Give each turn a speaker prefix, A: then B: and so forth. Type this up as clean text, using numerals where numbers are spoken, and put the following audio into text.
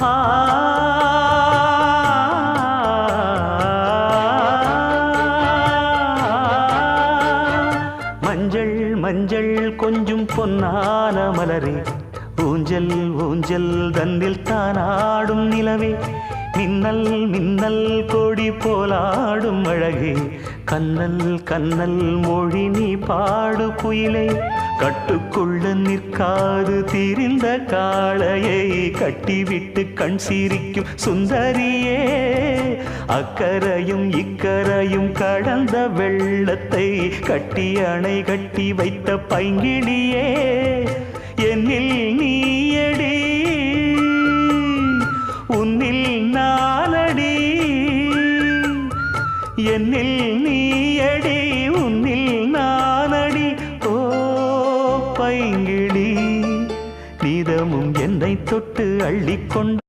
A: ஆ மஞ்சள் மஞ்சள் கொஞ்சம் பொன்னான மலரே, ஊஞ்சல் ஊஞ்சல் தன்னில் தானாடும் நிலவே, மின்னல் மின்னல் கொடி போலாடும் அழகே, கண்ணல் கண்ணல் மொழி நீ பாடு குயிலே, கட்டுக்குள்ள நிற்காது திரிந்த காளையை கட்டிவிட்டு கண் சிரிக்கும் சுந்தரியே, அக்கரையும் இக்கரையும் கடந்த வெள்ளத்தை கட்டி அணை கட்டி வைத்த பைங்கிளியே, என்னில் நீயடி உன்னில் நானடி, என்னில் நீயடி உன்னில் நானடி. ஓ பைங்கிளி, நீதமும் என்னை தொட்டு அள்ளிக்கொண்டு